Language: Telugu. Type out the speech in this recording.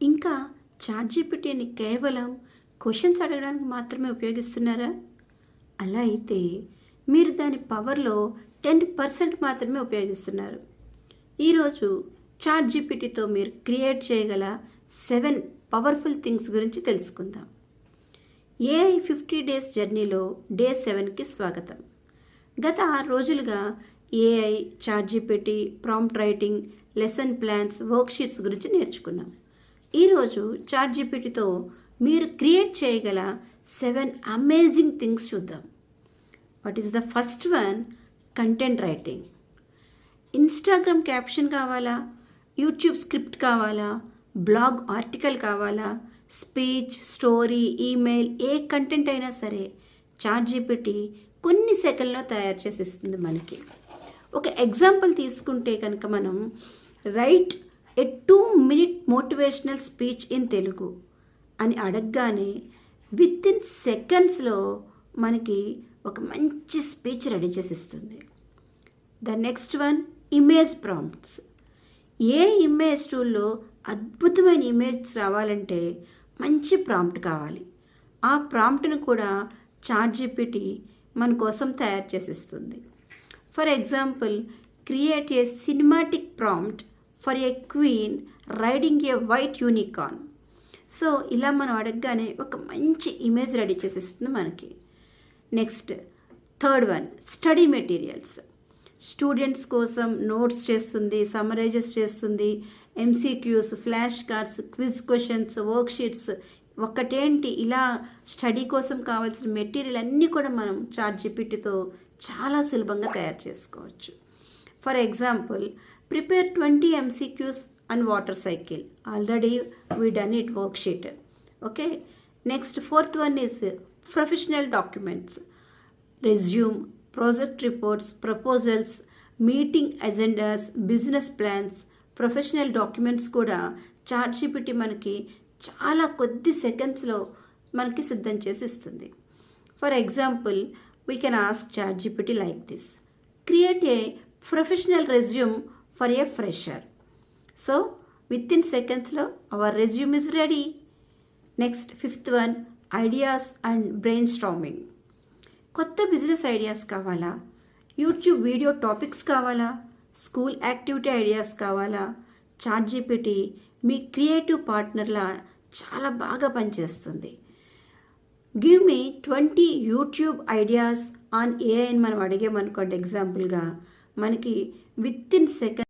ఇంకా చాట్‌జీపీటీని కేవలం క్వెషన్స్ అడగడానికి మాత్రమే ఉపయోగిస్తున్నారా? అలా అయితే మీరు దాని పవర్‌లో 10% మాత్రమే ఉపయోగిస్తున్నారు. ఈరోజు చాట్‌జీపీటీతో మీరు క్రియేట్ చేయగల 7 పవర్ఫుల్ థింగ్స్ గురించి తెలుసుకుందాం. ఏఐ 50 డేస్ జర్నీలో డే 7కి స్వాగతం. గత 6 రోజులుగా AI, ChatGPT, prompt writing, lesson plans, worksheets గురించి నేర్చుకున్నాం. ఈరోజు చాట్‌జీపీటీతో మీరు క్రియేట్ చేయగల 7 అమేజింగ్ థింగ్స్ చూద్దాం. What is the first one? Content writing. Instagram caption కావాలా, యూట్యూబ్ స్క్రిప్ట్ కావాలా, బ్లాగ్ ఆర్టికల్ కావాలా, స్పీచ్, స్టోరీ, ఈమెయిల్, ఏ కంటెంట్ అయినా సరే చాట్‌జీపీటీ కొన్ని సెకండ్లో తయారు చేసి ఇస్తుంది మనకి. ఒక ఎగ్జాంపుల్ తీసుకుంటే కనుక మనం right A 2-minute motivational speech in Telugu అని అడగగానే విత్-ఇన్ సెకండ్స్లో మనకి ఒక మంచి స్పీచ్ రెడీ చేసి ఇస్తుంది. The next one, image prompts. ఏ ఇమేజ్ టూల్లో అద్భుతమైన ఇమేజ్ రావాలంటే మంచి ప్రాంప్ట్ కావాలి. ఆ ప్రాంప్ట్ను కూడా చాట్‌జీపీటీ మన కోసం తయారు చేసిస్తుంది. For example, create a cinematic prompt for a queen riding a white unicorn. So ఇలా మనం అడగగానే ఒక మంచి ఇమేజ్ రెడీ చేసిస్తుంది మనకి. Next, third one, study materials. Students కోసం నోట్స్ చేస్తుంది, సమ్మరైజెస్ చేస్తుంది, MCQs, flash cards, quiz questions, worksheets, ఒకటేంటి ఇలా స్టడీ కోసం కావాల్సిన మెటీరియల్ అన్నీ కూడా మనం చాట్‌జీపీటీతో చాలా సులభంగా తయారు చేసుకోవచ్చు. For example, prepare 20 MCQs and water cycle. Already we done it worksheet. Okay. Next, fourth one is professional documents. Resume, project reports, proposals, meeting agendas, business plans, professional documents కూడా చాట్‌జీపీటీ మనకి చాలా కొద్ది సెకండ్స్లో మనకి సిద్ధం చేసి ఇస్తుంది. For example, we can ask ChatGPT like this: create a professional resume for a fresher. So within సెకండ్స్లో our resume is ready. Next, fifth one, ideas and brain storming. కొత్త బిజినెస్ ఐడియాస్ కావాలా, యూట్యూబ్ వీడియో టాపిక్స్ కావాలా, స్కూల్ యాక్టివిటీ ఐడియాస్ కావాలా, చాట్‌జీపీటీ మీ క్రియేటివ్ పార్ట్నర్లా చాలా బాగా పనిచేస్తుంది. Give me 20 YouTube ideas on AI అని మనం అడిగామనుకోండి, ఎగ్జాంపుల్గా మనకి విత్-ఇన్ సెకండ్